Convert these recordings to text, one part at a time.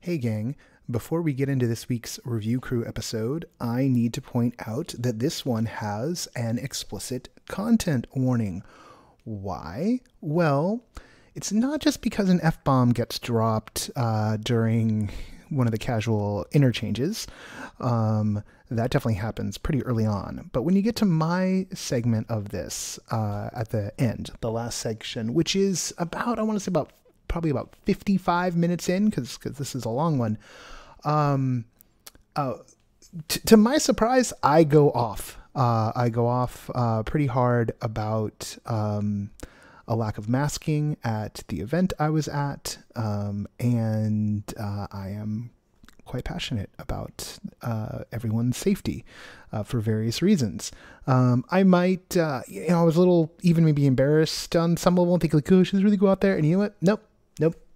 Hey gang, before we get into this week's Review Crew episode, I need to point out that this one has an explicit content warning. Why? Well, it's not just because an F-bomb gets dropped during one of the casual interchanges. That definitely happens pretty early on. But when you get to my segment of this at the end, the last section, which is about, I want to say probably about 55 minutes in, because this is a long one. To my surprise, I go off. Pretty hard about a lack of masking at the event I was at, and I am quite passionate about everyone's safety for various reasons. I might, I was a little even maybe embarrassed on some level and think like, oh, should I really go out there? And you know what? Nope.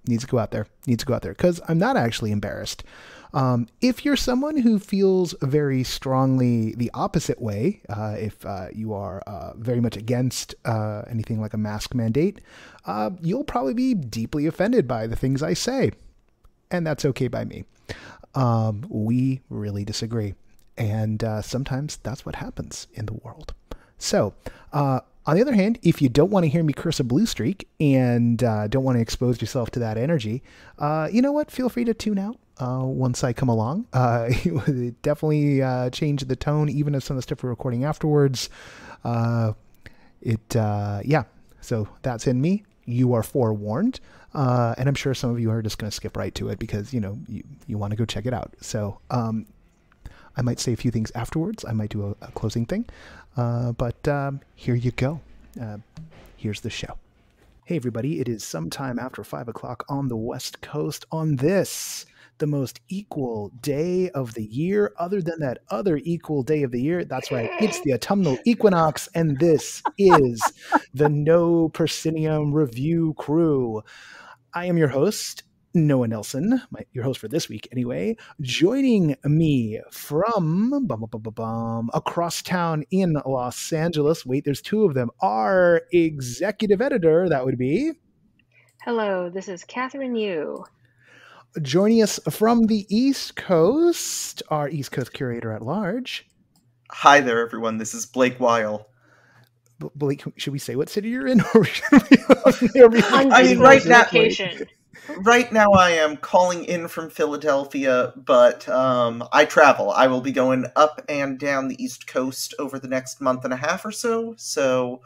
Needs to go out there. Because I'm not actually embarrassed. If you're someone who feels very strongly the opposite way, if you are very much against anything like a mask mandate, you'll probably be deeply offended by the things I say. And that's okay by me. We really disagree. And sometimes that's what happens in the world. So, on the other hand, if you don't want to hear me curse a blue streak and don't want to expose yourself to that energy, you know what? Feel free to tune out once I come along. It definitely changed the tone, even of some of the stuff we're recording afterwards. So that's in me. You are forewarned. And I'm sure some of you are just going to skip right to it because, you want to go check it out. So I might say a few things afterwards. I might do a closing thing. But here you go. Here's the show. Hey, everybody. It is sometime after 5 o'clock on the West Coast on this, the most equal day of the year, other than that other equal day of the year. That's right. It's the autumnal equinox, and this is the No Persinium Review Crew. I am your host, Noah Nelson, your host for this week anyway. Joining me from across town in Los Angeles, wait, there's two of them, our executive editor, that would be... Hello, this is Kathryn Yu. Joining us from the East Coast, our East Coast curator at large. Hi there, everyone. This is Blake Weil. Blake, should we say what city you're in? Right now I am calling in from Philadelphia, but I travel. I will be going up and down the East Coast over the next month and a half or so. So,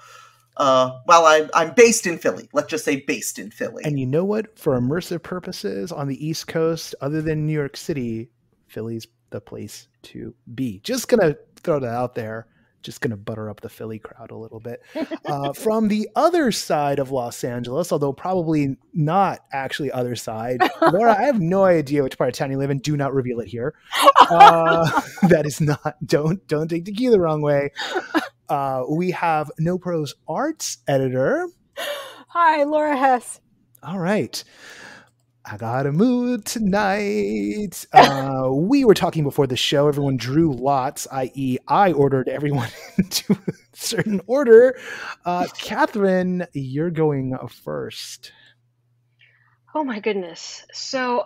I'm based in Philly. Let's just say based in Philly. And you know what? For immersive purposes on the East Coast, other than New York City, Philly's the place to be. Just going to throw that out there. Just going to butter up the Philly crowd a little bit. From the other side of Los Angeles, although probably not actually other side. Laura, I have no idea which part of town you live in. Do not reveal it here. That is not, don't take the key the wrong way. We have No Pros Arts editor. Hi, Laura Hess. All right. I got a mood tonight. We were talking before the show. Everyone drew lots, i.e. I ordered everyone into a certain order. Kathryn, you're going first. Oh my goodness. So,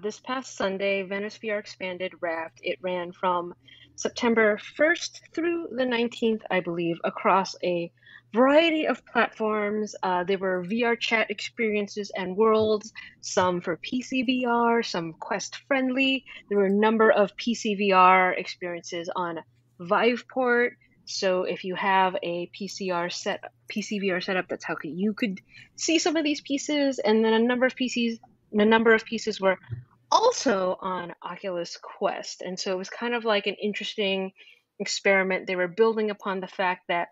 this past Sunday, Venice VR Expanded wrapped. It ran from September 1st through the 19th, I believe, across a variety of platforms. There were VR chat experiences and worlds, some for PC VR, some Quest friendly. There were a number of PC VR experiences on Viveport. So if you have a PC VR setup, that's how you could see some of these pieces. And then a number of pieces were also on Oculus Quest. And so it was kind of like an interesting experiment. They were building upon the fact that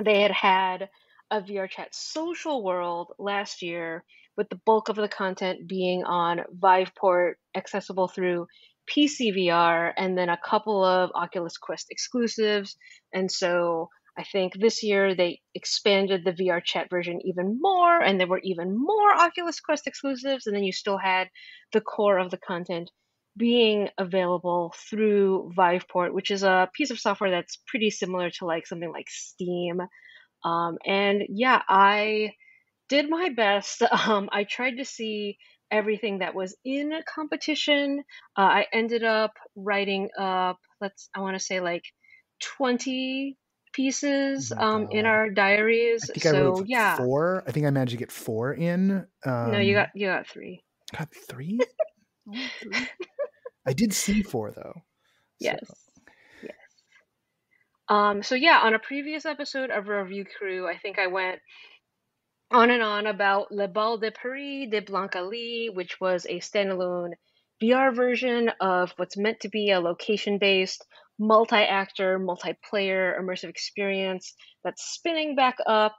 they had a VR chat social world last year, with the bulk of the content being on Viveport, accessible through PC VR, and then a couple of Oculus Quest exclusives. And so I think this year they expanded the VR chat version even more, and there were even more Oculus Quest exclusives, and then you still had the core of the content being available through Viveport, which is a piece of software that's pretty similar to like something like Steam. I did my best. I tried to see everything that was in a competition. I ended up writing up, I want to say like 20 pieces Oh my in God. our diaries. I think I So wrote yeah, 4. I think I managed to get 4 in. no, you got 3. Got 3? Only 3? I did see 4 though. So. Yes. Yes. So yeah, on a previous episode of Review Crew, I think I went on and on about Le Bal de Paris de Blanca Lee, which was a standalone VR version of what's meant to be a location-based, multi-actor, multiplayer immersive experience that's spinning back up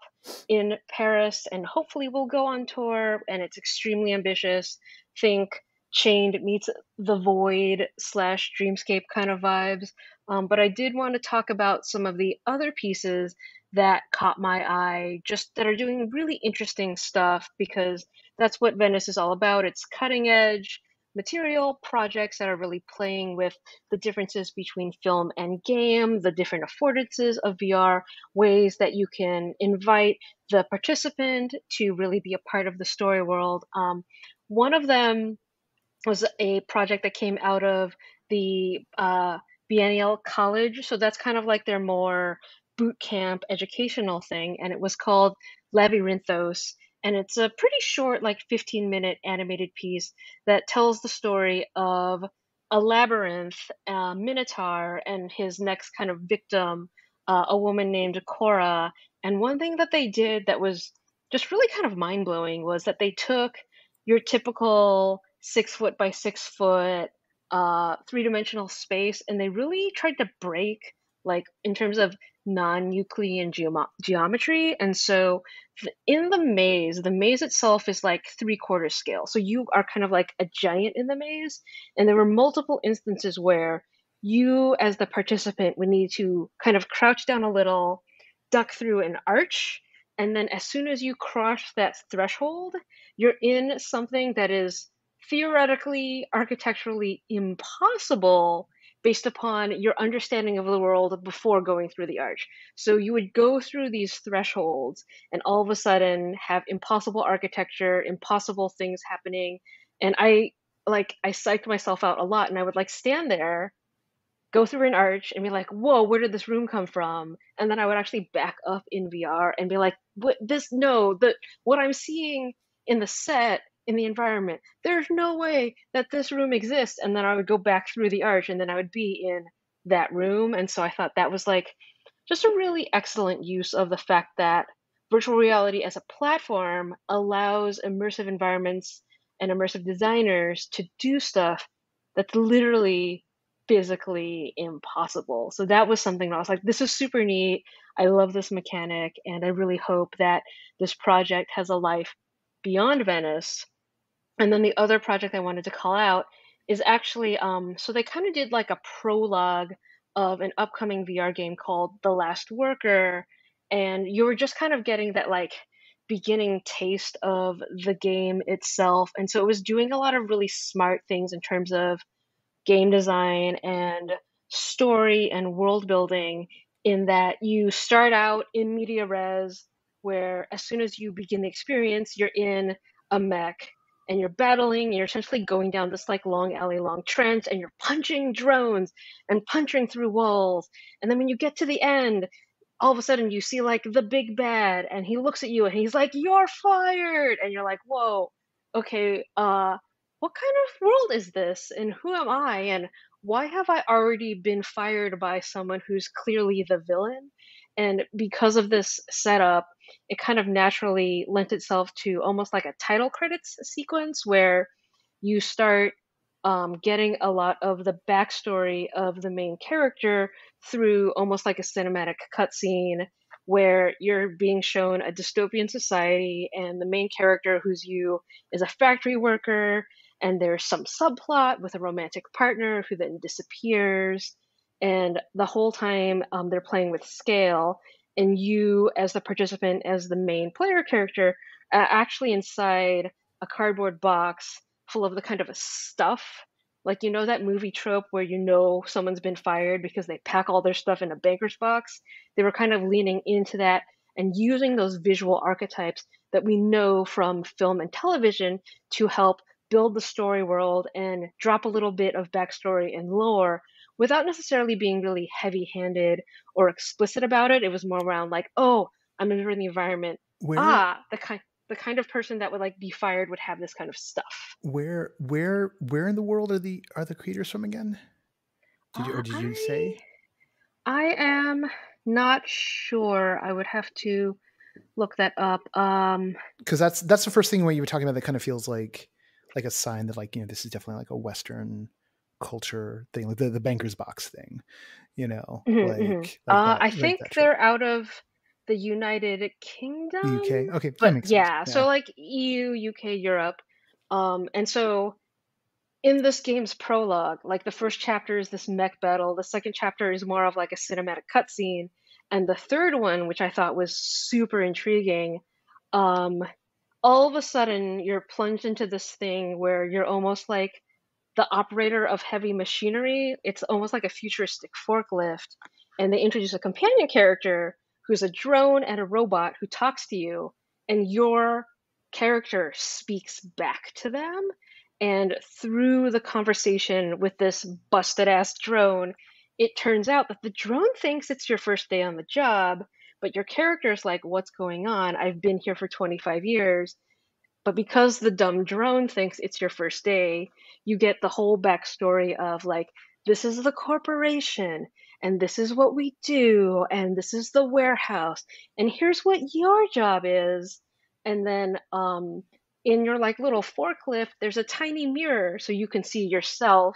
in Paris and hopefully will go on tour, and it's extremely ambitious. Think Chained meets The Void / Dreamscape kind of vibes. But I did want to talk about some of the other pieces that caught my eye, just that are doing really interesting stuff, because that's what Venice is all about. It's cutting edge material projects that are really playing with the differences between film and game, the different affordances of VR, ways that you can invite the participant to really be a part of the story world. One of them was a project that came out of the Biennial College. So that's kind of like their more boot camp educational thing. And it was called Labyrinthos. And it's a pretty short, like 15-minute animated piece that tells the story of a labyrinth, Minotaur, and his next kind of victim, a woman named Cora. And one thing that they did that was just really kind of mind blowing was that they took your typical 6 foot by 6 foot 3-dimensional space, and they really tried to break, like, in terms of non-Euclidean geometry. And so in the maze itself is like 3/4 scale, so you are kind of like a giant in the maze, and there were multiple instances where you as the participant would need to kind of crouch down a little, duck through an arch, and then as soon as you cross that threshold, you're in something that is theoretically, architecturally impossible based upon your understanding of the world before going through the arch. So you would go through these thresholds and all of a sudden have impossible architecture, impossible things happening. And I psyched myself out a lot, and I would like stand there, go through an arch and be like, whoa, where did this room come from? And then I would actually back up in VR and be like, what I'm seeing in the set, in the environment, there's no way that this room exists. And then I would go back through the arch and then I would be in that room. And so I thought that was like just a really excellent use of the fact that virtual reality as a platform allows immersive environments and immersive designers to do stuff that's literally physically impossible. So that was something that I was like, this is super neat. I love this mechanic, and I really hope that this project has a life beyond Venice. And then the other project I wanted to call out is actually, so they kind of did like a prologue of an upcoming VR game called The Last Worker, and you were just kind of getting that like beginning taste of the game itself. And so it was doing a lot of really smart things in terms of game design and story and world building, in that you start out in media res, where as soon as you begin the experience, you're in a mech and you're battling, and you're essentially going down this like long alley, long trench, and you're punching drones and punching through walls. And then when you get to the end, all of a sudden you see like the big bad, and he looks at you and he's like, "You're fired," and you're like, "Whoa, okay, what kind of world is this, and who am I, and why have I already been fired by someone who's clearly the villain?" And because of this setup, it kind of naturally lent itself to almost like a title credits sequence, where you start getting a lot of the backstory of the main character through almost like a cinematic cutscene, where you're being shown a dystopian society, and the main character, who's you, is a factory worker, and there's some subplot with a romantic partner who then disappears, and the whole time they're playing with scale, and you as the participant, as the main player character, actually inside a cardboard box full of the kind of a stuff, like, you know, that movie trope where you know someone's been fired because they pack all their stuff in a banker's box. They were kind of leaning into that and using those visual archetypes that we know from film and television to help build the story world and drop a little bit of backstory and lore without necessarily being really heavy-handed or explicit about it. It was more around like, oh, I'm in the environment. Where The kind of person that would like be fired would have this kind of stuff. where in the world are the creators from again? Did you say? I am not sure. I would have to look that up. Because that's the first thing when you were talking about that kind of feels like a sign that like, you know, this is definitely like a Western culture thing, like the banker's box thing, you know. I think they're out of the United Kingdom. The UK. Okay, but that makes sense. Yeah, so like EU, UK, Europe. And so in this game's prologue, like the first chapter is this mech battle, the second chapter is more of like a cinematic cutscene, and the third one, which I thought was super intriguing, all of a sudden you're plunged into this thing where you're almost like the operator of heavy machinery. It's almost like a futuristic forklift, and they introduce a companion character who's a drone and a robot who talks to you, and your character speaks back to them. And through the conversation with this busted ass drone, it turns out that the drone thinks it's your first day on the job, but your character's like, what's going on? I've been here for 25 years. But because the dumb drone thinks it's your first day, you get the whole backstory of like, this is the corporation, and this is what we do, and this is the warehouse, and here's what your job is. And then in your like little forklift, there's a tiny mirror so you can see yourself.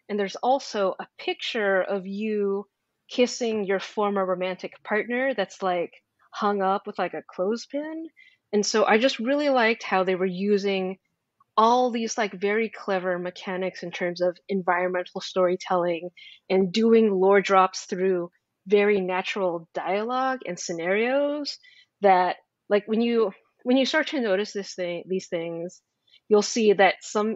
And there's also a picture of you kissing your former romantic partner that's like hung up with like a clothespin. And so I just really liked how they were using all these like very clever mechanics in terms of environmental storytelling and doing lore drops through very natural dialogue and scenarios that like when you start to notice these things, you'll see that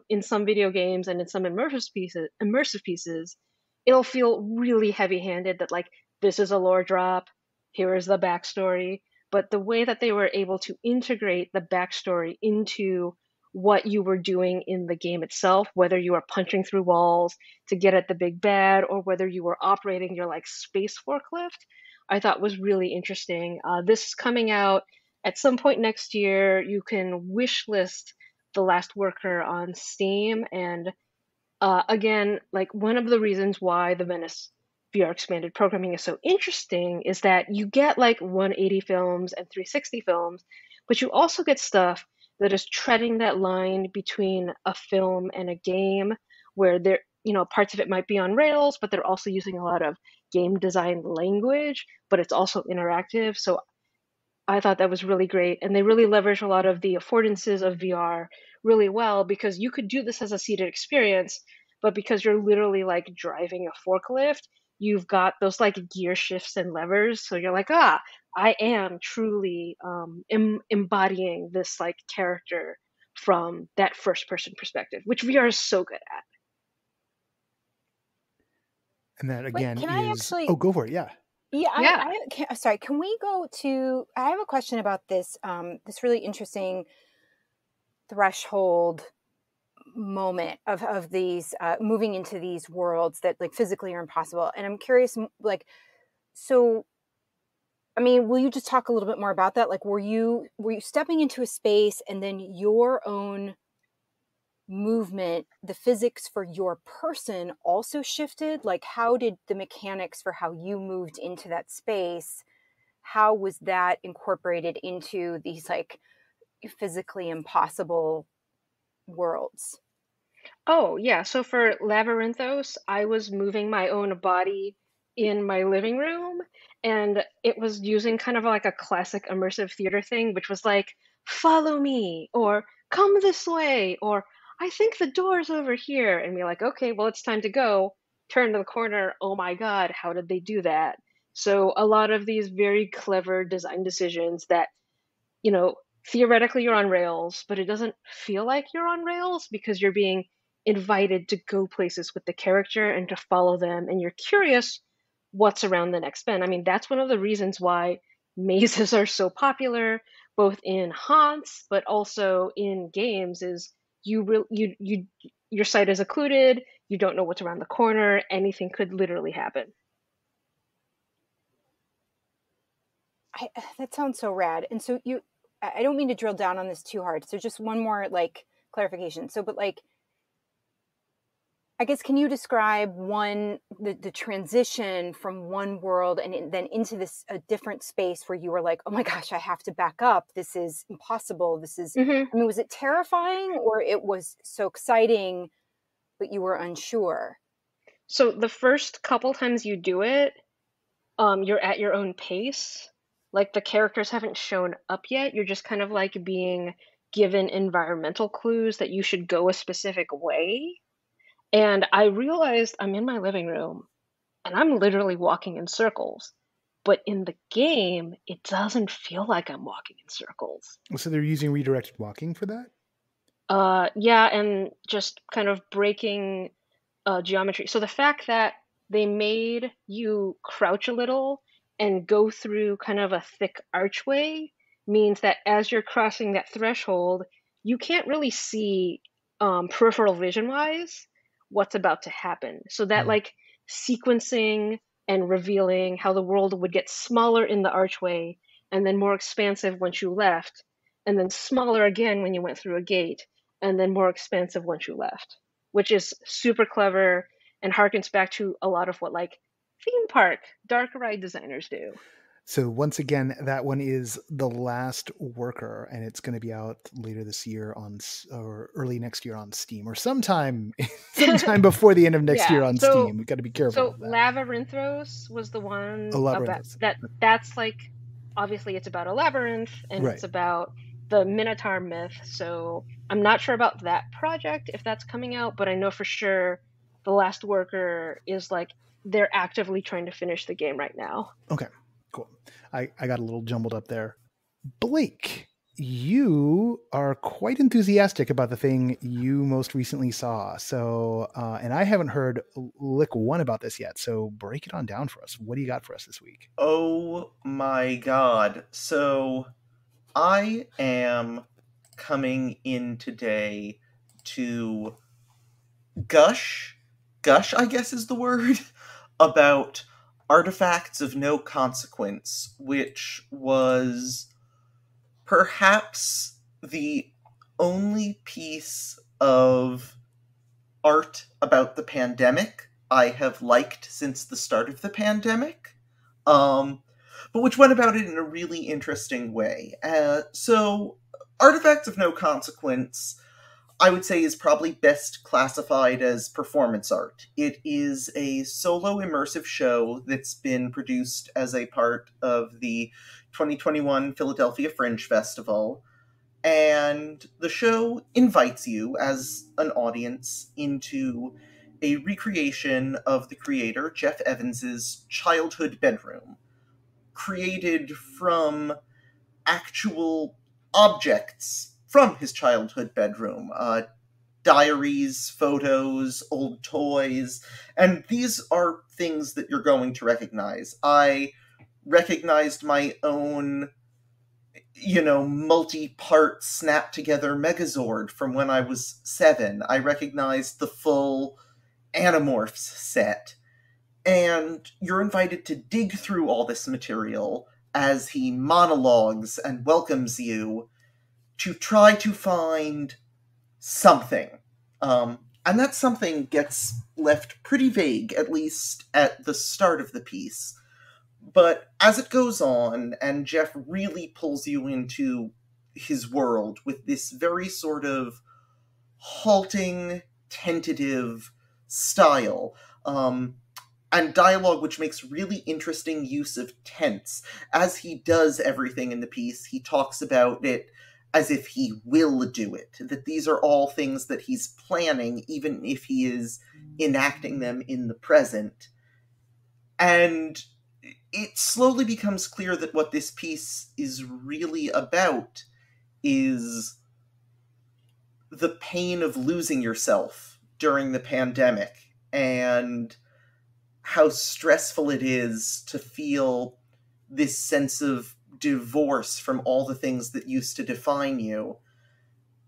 in some video games and in some immersive pieces, it'll feel really heavy-handed that like this is a lore drop, here is the backstory. But the way that they were able to integrate the backstory into what you were doing in the game itself, whether you were punching through walls to get at the big bad or whether you were operating your like space forklift, I thought was really interesting. This is coming out at some point next year. You can wish list The Last Worker on Steam. And again, like one of the reasons why the Venice VR expanded programming is so interesting is that you get like 180 films and 360 films, but you also get stuff that is treading that line between a film and a game where there, you know, parts of it might be on rails, but they're also using a lot of game design language, but it's also interactive. So I thought that was really great. And they really leverage a lot of the affordances of VR really well, because you could do this as a seated experience, but because you're literally like driving a forklift, you've got those like gear shifts and levers. So you're like, I am truly embodying this like character from that first person perspective, which VR is so good at. And that again Wait, can I is actually... Oh, go for it. Yeah. Yeah. Sorry. Can we go to? I have a question about this. This really interesting threshold moment of these moving into these worlds that like physically are impossible. And I'm curious, like, so, I mean, will you just talk a little bit more about that? Like, were you stepping into a space and then your own movement, the physics for your person also shifted? Like, how did the mechanics for how you moved into that space, how was that incorporated into these like physically impossible worlds? Oh, yeah. So for Labyrinthos, I was moving my own body in my living room, and it was using kind of like a classic immersive theater thing, which was like, follow me, or come this way, or I think the door's over here. And we're like, okay, well, it's time to go. Turn to the corner. Oh my God, how did they do that? So a lot of these very clever design decisions that, you know, theoretically you're on rails, but it doesn't feel like you're on rails because you're being invited to go places with the character and to follow them, and you're curious what's around the next bend. I mean, that's one of the reasons why mazes are so popular, both in haunts, but also in games, is your sight is occluded, you don't know what's around the corner, anything could literally happen. That sounds so rad. And so I don't mean to drill down on this too hard. So just one more like clarification. So, but like, I guess, can you describe the transition from one world and then into a different space where you were like, oh my gosh, I have to back up. This is impossible. This is, I mean, was it terrifying or it was so exciting, but you were unsure? So the first couple times you do it, you're at your own pace. Like the characters haven't shown up yet. You're just kind of like being given environmental clues that you should go a specific way. And I realized I'm in my living room and I'm literally walking in circles. But in the game, it doesn't feel like I'm walking in circles. So they're using redirected walking for that? Yeah, and just kind of breaking geometry. So the fact that they made you crouch a little and go through kind of a thick archway means that as you're crossing that threshold, you can't really see peripheral vision-wise what's about to happen. So that like sequencing and revealing how the world would get smaller in the archway and then more expansive once you left, and then smaller again when you went through a gate, and then more expansive once you left, which is super clever and harkens back to a lot of what like theme park dark ride designers do. So once again, that one is The Last Worker, and it's going to be out later this year or early next year on Steam, or sometime before the end of next year on Steam. We've got to be careful. So Labyrinthos was the one that's like, obviously it's about a labyrinth and it's about the Minotaur myth. So I'm not sure about that project if that's coming out, but I know for sure The Last Worker is like they're actively trying to finish the game right now. Okay. Cool. I got a little jumbled up there. Blake, you are quite enthusiastic about the thing you most recently saw. So, and I haven't heard lick one about this yet. So break it on down for us. What do you got for us this week? Oh my God. So I am coming in today to gush, I guess is the word, about Artifacts of No Consequence, which was perhaps the only piece of art about the pandemic I have liked since the start of the pandemic, but which went about it in a really interesting way. So, Artifacts of No Consequence, I would say, is probably best classified as performance art. It is a solo immersive show that's been produced as a part of the 2021 Philadelphia Fringe Festival, and the show invites you as an audience into a recreation of the creator, Jeff Evans's childhood bedroom, created from actual objects from his childhood bedroom. Diaries, photos, old toys, and these are things that you're going to recognize. I recognized my own, multi-part snap-together Megazord from when I was 7. I recognized the full Animorphs set. And you're invited to dig through all this material as he monologues and welcomes you to try to find something. And that something gets left pretty vague, at least at the start of the piece. But as it goes on, and Jeff really pulls you into his world with this very sort of halting, tentative style, and dialogue which makes really interesting use of tense. As he does everything in the piece, he talks about it as if he will do it, that these are all things that he's planning, even if he is enacting them in the present. And it slowly becomes clear that what this piece is really about is the pain of losing yourself during the pandemic, and how stressful it is to feel this sense of divorce from all the things that used to define you.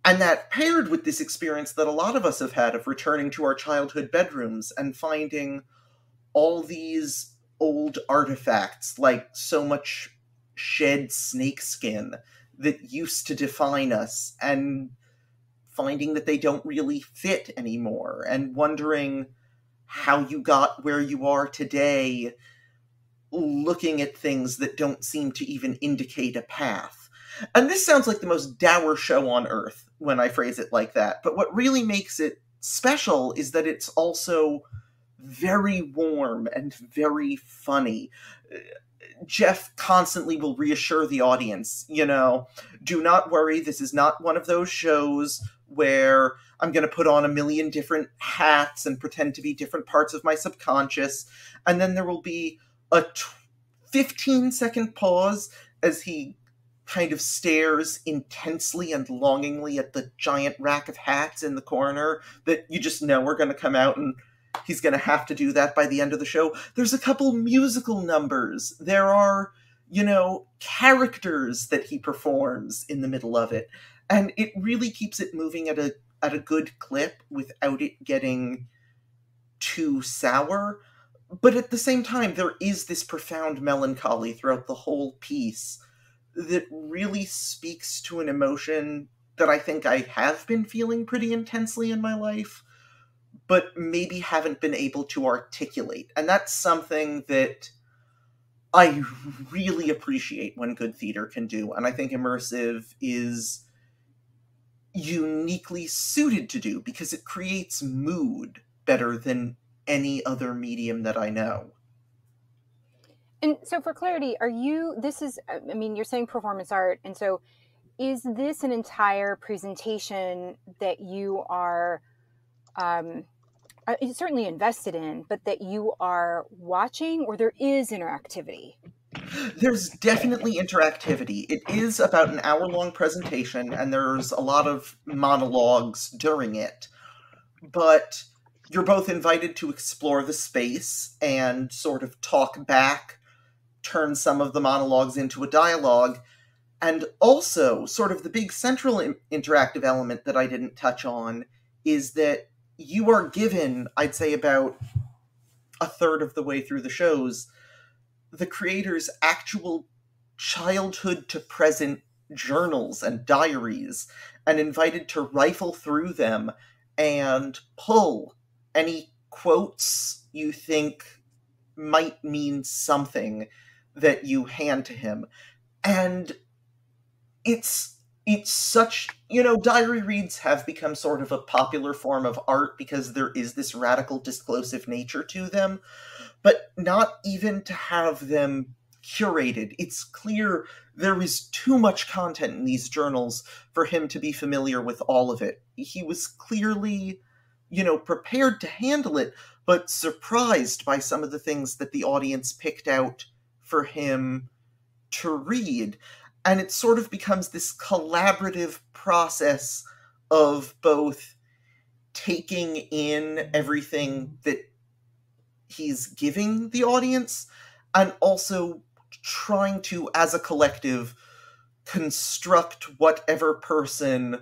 And that paired with this experience that a lot of us have had of returning to our childhood bedrooms and finding all these old artifacts, like so much shed snakeskin that used to define us, and finding that they don't really fit anymore, and wondering how you got where you are today, looking at things that don't seem to even indicate a path. And this sounds like the most dour show on earth when I phrase it like that, but what really makes it special is that it's also very warm and very funny. Jeff constantly will reassure the audience, do not worry, this is not one of those shows where I'm going to put on a million different hats and pretend to be different parts of my subconscious, and then there will be a 15-second pause as he kind of stares intensely and longingly at the giant rack of hats in the corner that you just know are going to come out, and he's going to have to do that by the end of the show. There's a couple musical numbers. There are, characters that he performs in the middle of it. And it really keeps it moving at a good clip without it getting too sour. But at the same time, there is this profound melancholy throughout the whole piece that really speaks to an emotion that I think I have been feeling pretty intensely in my life, but maybe haven't been able to articulate. And that's something that I really appreciate when good theater can do, and I think immersive is uniquely suited to do, because it creates mood better than any other medium that I know. And so for clarity, you're saying performance art, and so is this an entire presentation that you are certainly invested in, but that you are watching, or there is interactivity? There's definitely interactivity. It is about an hour-long presentation, and there's a lot of monologues during it. But you're both invited to explore the space and sort of talk back, turn some of the monologues into a dialogue, and also, sort of the big central interactive element that I didn't touch on is that you are given, I'd say about a third of the way through the shows, the creator's actual childhood to present journals and diaries, and invited to rifle through them and pull any quotes you think might mean something that you hand to him. And it's such, diary reads have become sort of a popular form of art because there is this radical disclosive nature to them, but not even to have them curated. It's clear there is too much content in these journals for him to be familiar with all of it. He was clearly, prepared to handle it, but surprised by some of the things that the audience picked out for him to read. And it sort of becomes this collaborative process of both taking in everything that he's giving the audience and also trying to, as a collective, construct whatever person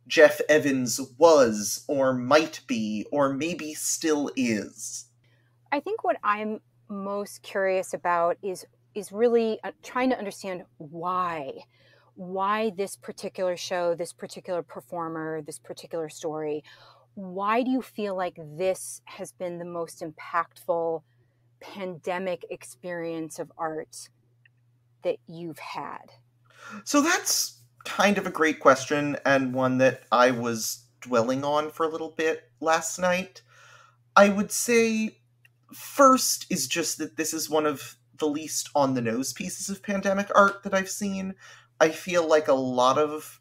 Jeff Evans was or might be or maybe still is. I think what I'm most curious about is really trying to understand why this particular show, this particular performer, this particular story. Why do you feel like this has been the most impactful pandemic experience of art that you've had? So that's kind of a great question, and one that I was dwelling on for a little bit last night. I would say first is just that this is one of the least on-the-nose pieces of pandemic art that I've seen. I feel like a lot of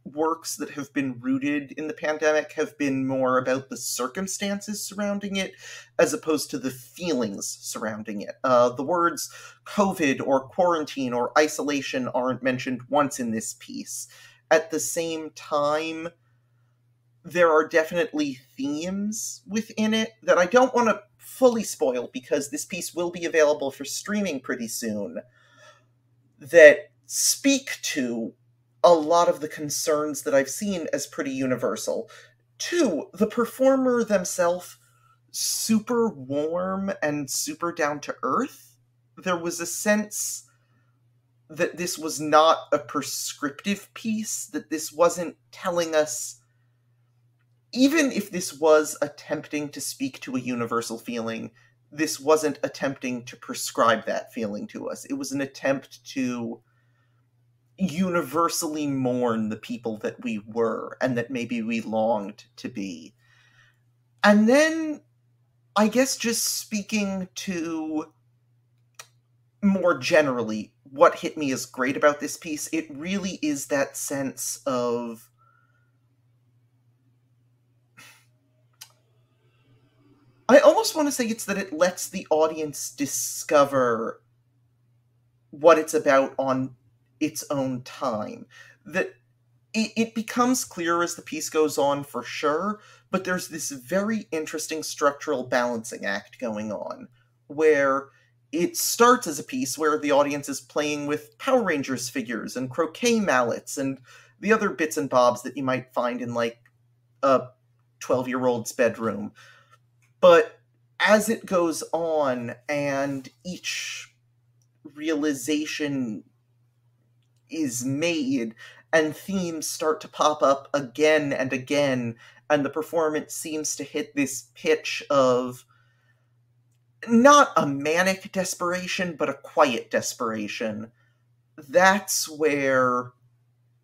works that have been rooted in the pandemic have been more about the circumstances surrounding it as opposed to the feelings surrounding it. The words COVID or quarantine or isolation aren't mentioned once in this piece. At the same time, there are definitely themes within it that I don't want to fully spoil because this piece will be available for streaming pretty soon, that speak to a lot of the concerns that I've seen as pretty universal. Two, the performer themselves, super warm and super down to earth. There was a sense that this was not a prescriptive piece, that this wasn't telling us, even if this was attempting to speak to a universal feeling, this wasn't attempting to prescribe that feeling to us. It was an attempt to universally mourn the people that we were and that maybe we longed to be. And then, I guess just speaking to more generally what hit me as great about this piece, it really is that sense of I almost want to say it's that it lets the audience discover what it's about on its own time. That it becomes clearer as the piece goes on, for sure, but there's this very interesting structural balancing act going on, where it starts as a piece where the audience is playing with Power Rangers figures and croquet mallets and the other bits and bobs that you might find in, like, a 12-year-old's bedroom. But as it goes on, and each realization is made, and themes start to pop up again and again, and the performance seems to hit this pitch of not a manic desperation, but a quiet desperation, that's where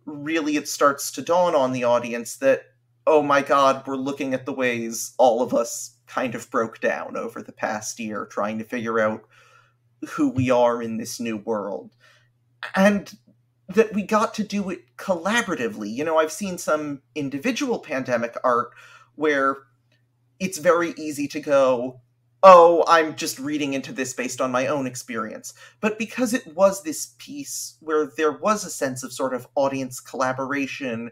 really it starts to dawn on the audience that, oh my god, we're looking at the ways all of us kind of broke down over the past year, trying to figure out who we are in this new world. And that we got to do it collaboratively. You know, I've seen some individual pandemic art where it's very easy to go, oh, I'm just reading into this based on my own experience. But because it was this piece where there was a sense of sort of audience collaboration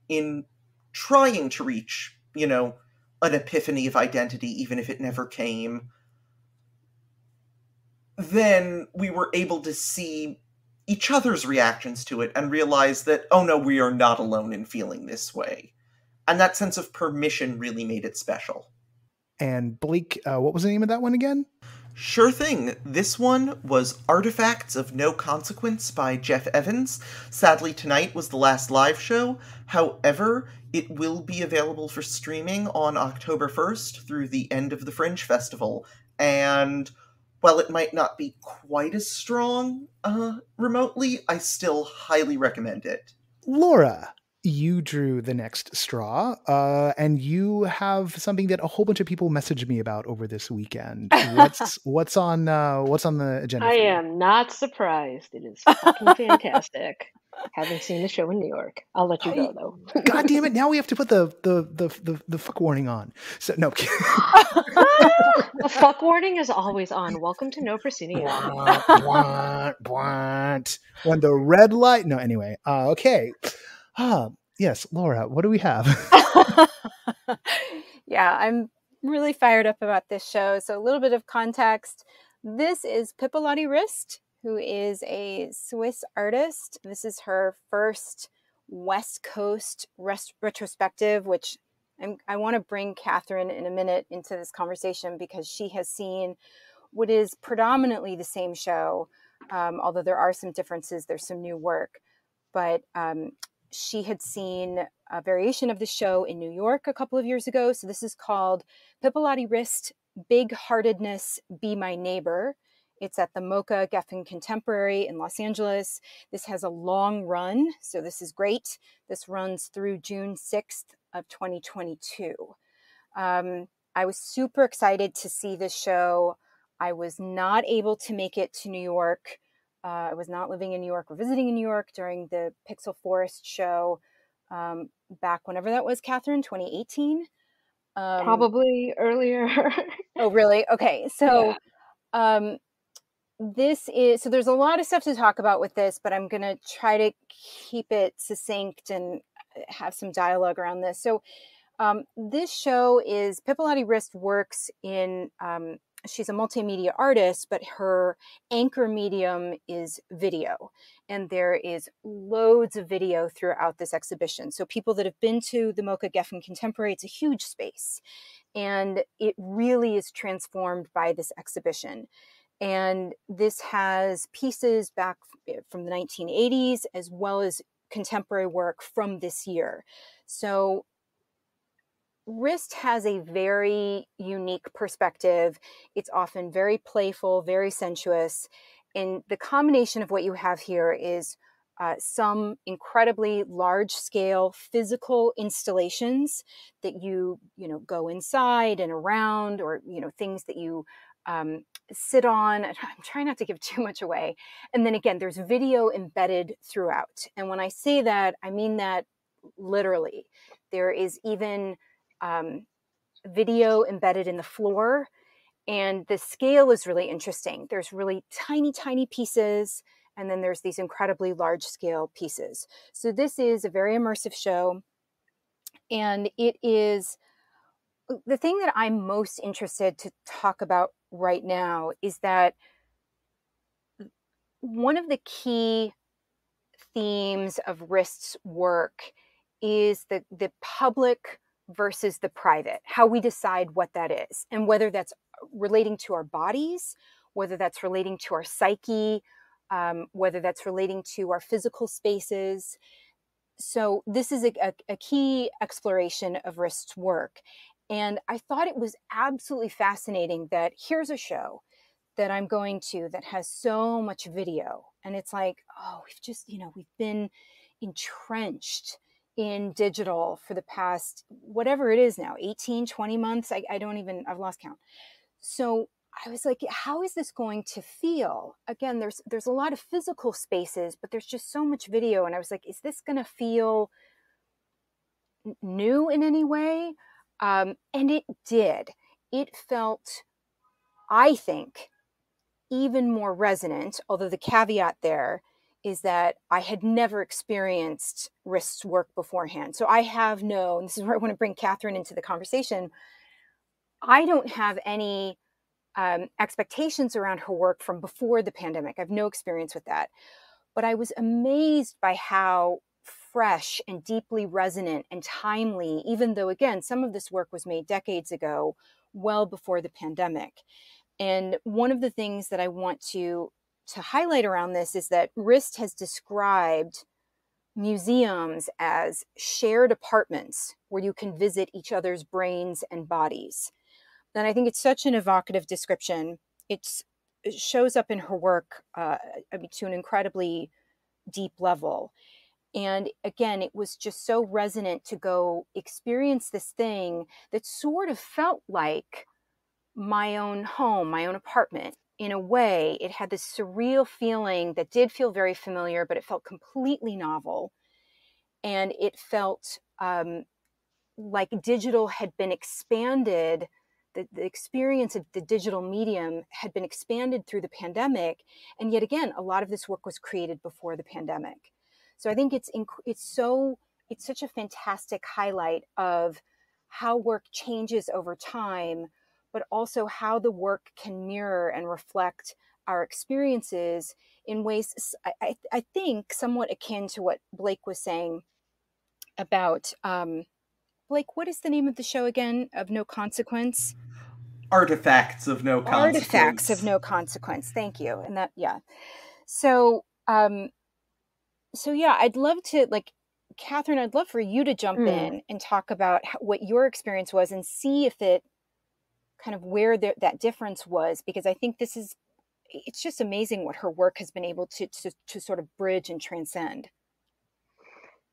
in trying to reach, you know, an epiphany of identity, even if it never came, then we were able to see each other's reactions to it and realize that, oh no, we are not alone in feeling this way. And that sense of permission really made it special. And Blake, what was the name of that one again? Sure thing. This one was Artifacts of No Consequence by Jeff Evans. Sadly, tonight was the last live show. However, it will be available for streaming on October 1st through the end of the Fringe Festival. And while it might not be quite as strong remotely, I still highly recommend it. Laura, you drew the next straw, and you have something that a whole bunch of people messaged me about over this weekend. What's on the agenda? I am not surprised. It is fucking fantastic. Haven't seen the show in New York. I'll let you go though. God damn it! Now we have to put the fuck warning on. So no. The fuck warning is always on. Welcome to No Proscenio. When the red light. No, anyway. Okay. Yes, Laura. What do we have? Yeah, I'm really fired up about this show. So a little bit of context. This is Pipilotti Rist, who is a Swiss artist. This is her first West Coast retrospective, which I want to bring Kathryn in a minute into this conversation because she has seen what is predominantly the same show, although there are some differences. There's some new work. But she had seen a variation of the show in New York a couple of years ago. So this is called Pipilotti Rist, Big Heartedness, Be My Neighbor. It's at the MOCA Geffen Contemporary in Los Angeles. This has a long run, so this is great. This runs through June 6th of 2022. I was super excited to see this show. I was not able to make it to New York. I was not living in New York or visiting in New York during the Pixel Forest show back whenever that was, Kathryn, 2018? Probably earlier. Oh, really? Okay. So yeah. So there's a lot of stuff to talk about with this, but I'm going to try to keep it succinct and have some dialogue around this. So this show is Pipilotti Rist works in she's a multimedia artist, but her anchor medium is video. And there is loads of video throughout this exhibition. So people that have been to the MOCA Geffen Contemporary, it's a huge space. And it really is transformed by this exhibition. And this has pieces back from the 1980s, as well as contemporary work from this year. So Rist has a very unique perspective. It's often very playful, very sensuous. And the combination of what you have here is some incredibly large-scale physical installations that you go inside and around, or things that you sit on. I'm trying not to give too much away. And then again, there's video embedded throughout. And when I say that, I mean that literally. There is even video embedded in the floor, and the scale is really interesting. There's really tiny, tiny pieces, and then there's these incredibly large scale pieces. So this is a very immersive show, and it is the thing that I'm most interested to talk about right now is that one of the key themes of Rist's work is the public versus the private, how we decide what that is, and whether that's relating to our bodies, whether that's relating to our psyche, whether that's relating to our physical spaces. So this is a key exploration of Rist's work. And I thought it was absolutely fascinating that here's a show that I'm going to that has so much video. And it's like, oh, we've been entrenched in digital for the past, whatever it is now, 18, 20 months. I've lost count. So I was like, how is this going to feel? Again, there's a lot of physical spaces, but there's just so much video. And I was like, is this going to feel new in any way? And it did. It felt, I think, even more resonant, although the caveat there is that I had never experienced Rist's work beforehand. So I have no, and this is where I want to bring Kathryn into the conversation, I don't have any expectations around her work from before the pandemic. I have no experience with that. But I was amazed by how fresh and deeply resonant and timely, even though, again, some of this work was made decades ago, well before the pandemic. And one of the things that I want to highlight around this is that Rist has described museums as shared apartments where you can visit each other's brains and bodies. And I think it's such an evocative description. It shows up in her work to an incredibly deep level. And again, it was just so resonant to go experience this thing that sort of felt like my own home, my own apartment. In a way, it had this surreal feeling that did feel very familiar, but it felt completely novel. And it felt like digital had been expanded. The experience of the digital medium had been expanded through the pandemic. And yet again, a lot of this work was created before the pandemic. So I think it's such a fantastic highlight of how work changes over time, but also how the work can mirror and reflect our experiences in ways, I think, somewhat akin to what Blake was saying about, Blake, what is the name of the show again, of No Consequence? Artifacts of No Consequence. Artifacts of No Consequence. Thank you. And that, yeah. So yeah, I'd love to, Kathryn, I'd love for you to jump in and talk about what your experience was and see if it kind of where that difference was, because I think it's just amazing what her work has been able to sort of bridge and transcend.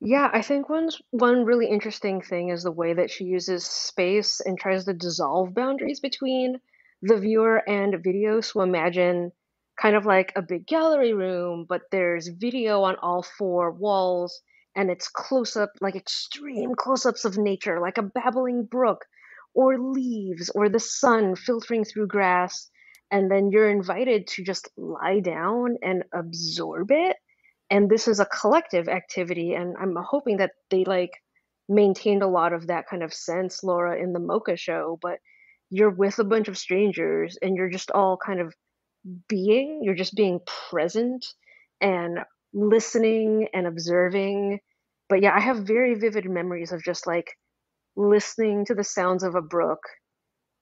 Yeah, I think one really interesting thing is the way that she uses space and tries to dissolve boundaries between the viewer and video. So imagine kind of like a big gallery room, but there's video on all four walls, and it's close-up, like extreme close-ups of nature, like a babbling brook, or leaves, or the sun filtering through grass, and then you're invited to just lie down and absorb it. And this is a collective activity, and I'm hoping that they maintained a lot of that kind of sense, Laura, in the MOCA show. But you're with a bunch of strangers and you're just all kind of you're just being present and listening and observing. But yeah, I have very vivid memories of just like listening to the sounds of a brook,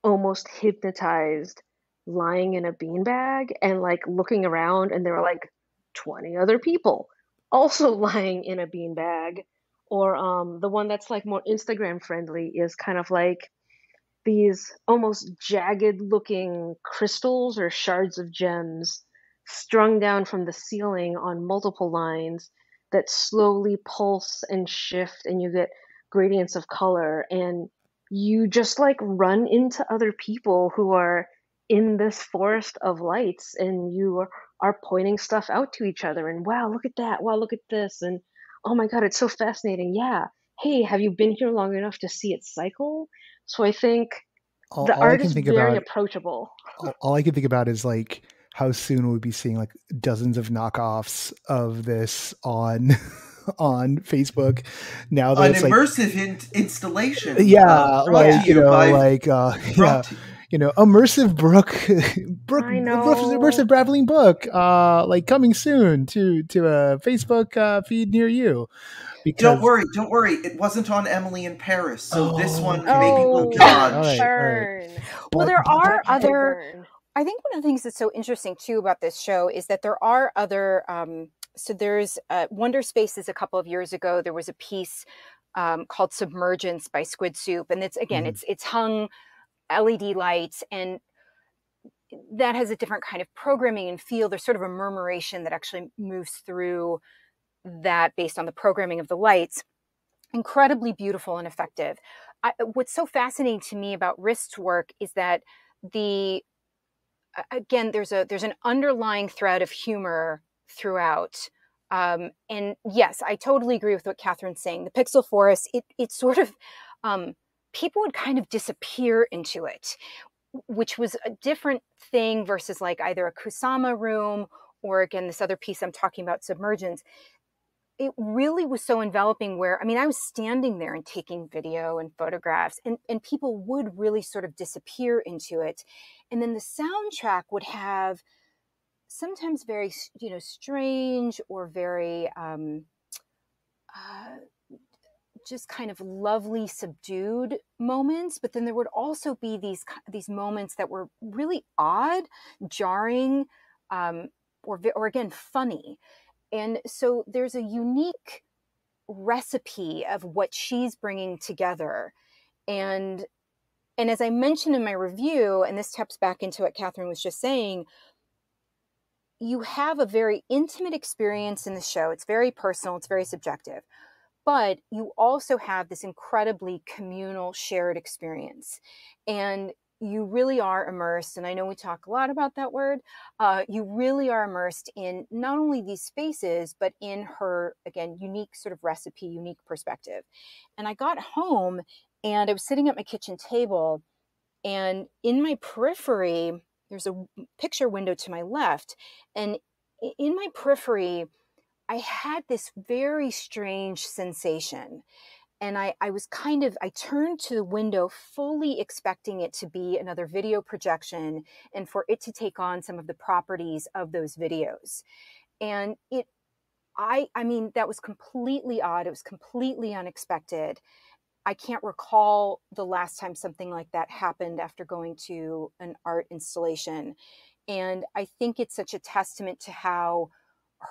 almost hypnotized, lying in a beanbag and like looking around, and there were like 20 other people also lying in a beanbag. Or the one that's like more Instagram friendly is kind of like these almost jagged looking crystals or shards of gems strung down from the ceiling on multiple lines that slowly pulse and shift, and you get gradients of color, and you just like run into other people who are in this forest of lights, and are pointing stuff out to each other, and wow, look at that, wow, look at this, and oh my god, it's so fascinating, yeah, hey, have you been here long enough to see it cycle? So I think the All I art can is think very about, approachable. all I can think about is like how soon we'll be seeing like dozens of knockoffs of this on on Facebook. Now that An it's like, immersive installation. yeah, Brought like to you by. like yeah, Brought to, immersive I know. immersive Braveling book, like coming soon to a Facebook feed near you. Because don't worry. It wasn't on Emily in Paris, so this one okay. maybe will Okay. dodge. All right. Burn. Well, there But are other. Burn. I think one of the things that's so interesting too about this show is that there are other. So there's Wonder Spaces a couple of years ago. There was a piece called Submergence by Squid Soup, and it's again, it's hung LED lights, and that has a different kind of programming and feel. There's sort of a murmuration that actually moves through that based on the programming of the lights. Incredibly beautiful and effective. What's so fascinating to me about Rist's work is that again, there's an underlying thread of humor throughout. And yes, I totally agree with what Kathryn's saying. The Pixel Forest, it sort of, people would kind of disappear into it, which was a different thing versus like either a Kusama room or again, this other piece I'm talking about, Submergence. It really was so enveloping where, I mean, I was standing there and taking video and photographs, and people would really sort of disappear into it. And then the soundtrack would have sometimes very, strange or very just kind of lovely, subdued moments. But then there would also be these moments that were really odd, jarring, or again, funny. And so there's a unique recipe of what she's bringing together. And as I mentioned in my review, and this taps back into what Kathryn was just saying, you have a very intimate experience in the show. It's very personal. It's very subjective. But you also have this incredibly communal, shared experience. And you really are immersed, and I know we talk a lot about that word, you really are immersed in not only these spaces, but in her, again, unique sort of recipe, unique perspective. And I got home and I was sitting at my kitchen table, and in my periphery, there's a picture window to my left. And in my periphery, I had this very strange sensation. And I turned to the window fully expecting it to be another video projection and for it to take on some of the properties of those videos. And I mean, that was completely odd. It was completely unexpected. I can't recall the last time something like that happened after going to an art installation. And I think it's such a testament to how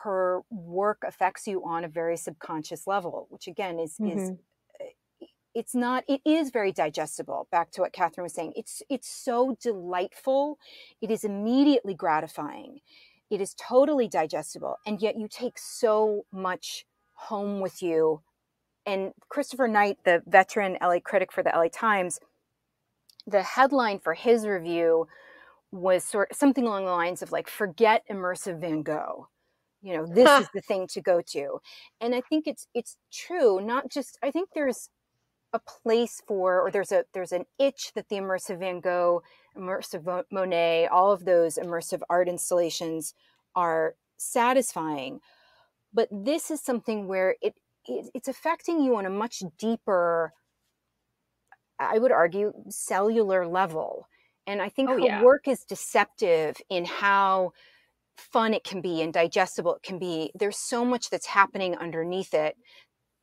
her work affects you on a very subconscious level, which again is it is very digestible. Back to what Kathryn was saying, it's so delightful. It is immediately gratifying. It is totally digestible. And yet you take so much home with you. And Christopher Knight, the veteran LA critic for the LA Times, the headline for his review was sort of something along the lines of like, forget immersive Van Gogh. This is the thing to go to. And I think it's true. Not just, I think there's a place for, or there's an itch that the immersive Van Gogh, immersive Monet, all of those immersive art installations are satisfying. But this is something where it's affecting you on a much deeper, I would argue, cellular level. And I think Oh, her yeah. work is deceptive in how fun it can be and digestible it can be. There's so much that's happening underneath it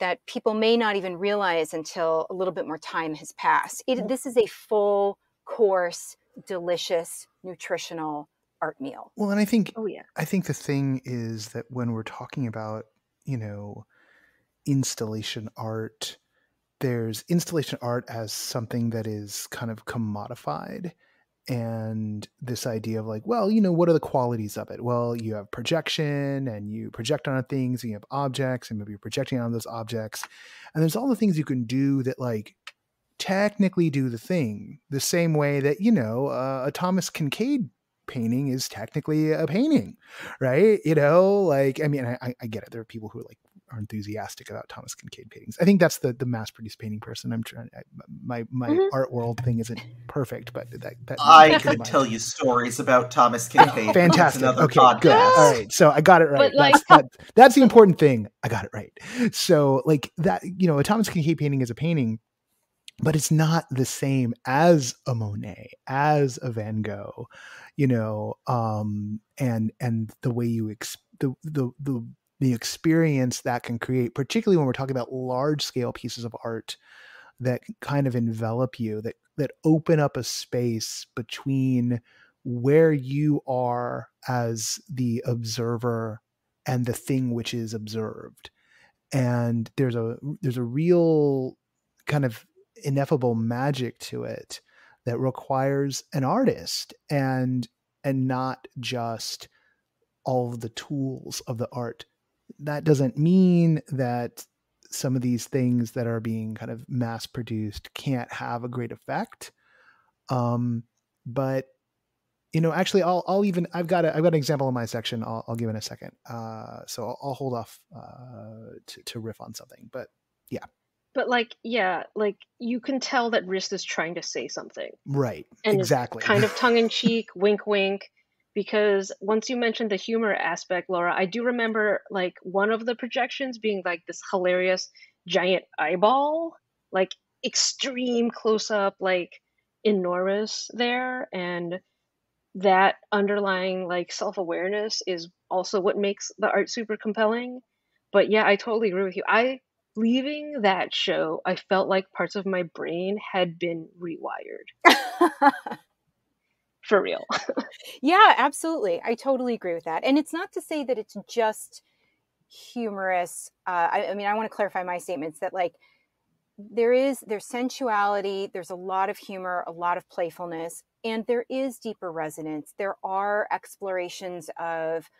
that people may not even realize until a little bit more time has passed. This is a full course, delicious, nutritional art meal. Well, and I think Oh, yeah. the thing is that when we're talking about, installation art, there's installation art as something that is kind of commodified. And this idea of like, well, what are the qualities of it? Well, you have projection and you project on things, and you have objects and maybe you're projecting on those objects. And there's all the things you can do that like technically do the thing the same way that, a Thomas Kincaid painting is technically a painting, right? Like, I mean, I get it. There are people who are enthusiastic about Thomas Kincaid paintings. I think that's the mass-produced painting person. I'm trying. My art world thing isn't perfect, but that I could tell you stories about Thomas Kincaid. Fantastic. Okay, podcast. good. All right, so I got it right. But that's the important thing. I got it right. So like that, a Thomas Kincaid painting is a painting, but it's not the same as a Monet, as a Van Gogh, and the way you the experience that can create, particularly when we're talking about large scale pieces of art that kind of envelop you, that open up a space between where you are as the observer and the thing which is observed. And there's a real kind of ineffable magic to it that requires an artist and not just all of the tools of the art. That doesn't mean that some of these things that are being kind of mass produced can't have a great effect. But actually I've got an example in my section. I'll give in a second. So I'll hold off to riff on something, but yeah. But you can tell that Rist is trying to say something. Right. And exactly. Kind of tongue in cheek, wink, wink. Because once you mentioned the humor aspect, Laura, I do remember one of the projections being this hilarious giant eyeball, extreme close up, enormous there. And that underlying self-awareness is also what makes the art super compelling. But yeah, I totally agree with you. Leaving that show, I felt like parts of my brain had been rewired. For real. Yeah, absolutely. I totally agree with that. And it's not to say that it's just humorous. I mean, I want to clarify my statements that there's sensuality, there's a lot of humor, a lot of playfulness, and there is deeper resonance. There are explorations of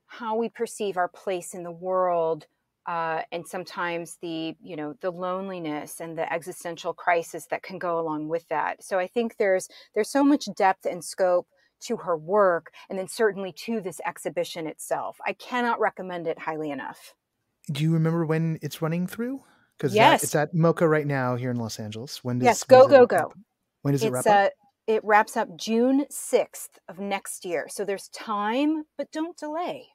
how we perceive our place in the world, and sometimes the loneliness and the existential crisis that can go along with that. So I think there's so much depth and scope to her work, and then certainly to this exhibition itself. I cannot recommend it highly enough. Do you remember when it's running through? Because yes, it's at MOCA right now here in Los Angeles. When does go. When does it wrap up? It wraps up June 6th of next year. So there's time, but don't delay.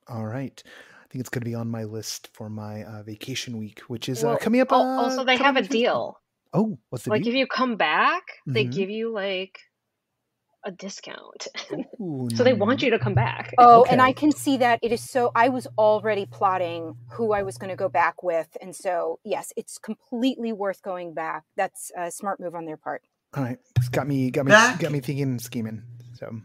All right. I think it's going to be on my list for my vacation week, which is coming up. Also, they have a deal. Oh, what's the deal? If you come back, they give you a discount. Ooh, so they want you to come back. Oh, okay. And I can see that. It is so, I was already plotting who I was going to go back with. And so, yes, it's completely worth going back. That's a smart move on their part. All right. It's got me thinking and scheming. So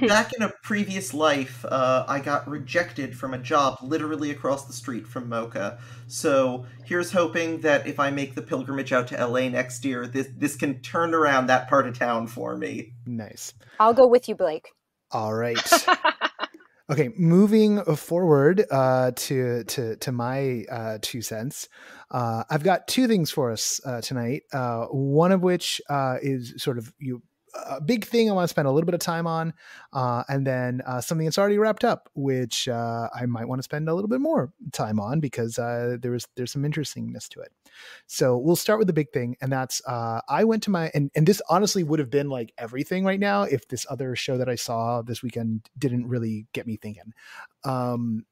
back in a previous life, I got rejected from a job literally across the street from MOCA. So here's hoping that if I make the pilgrimage out to LA next year, this can turn around that part of town for me. Nice. I'll go with you, Blake. All right. Okay, moving forward to my 2 cents. I've got 2 things for us tonight. One of which is sort of a big thing I want to spend a little bit of time on, and then something that's already wrapped up, which I might want to spend a little bit more time on because there's some interestingness to it. So we'll start with the big thing, and that's I went to my and this honestly would have been like everything right now if this other show that I saw this weekend didn't really get me thinking.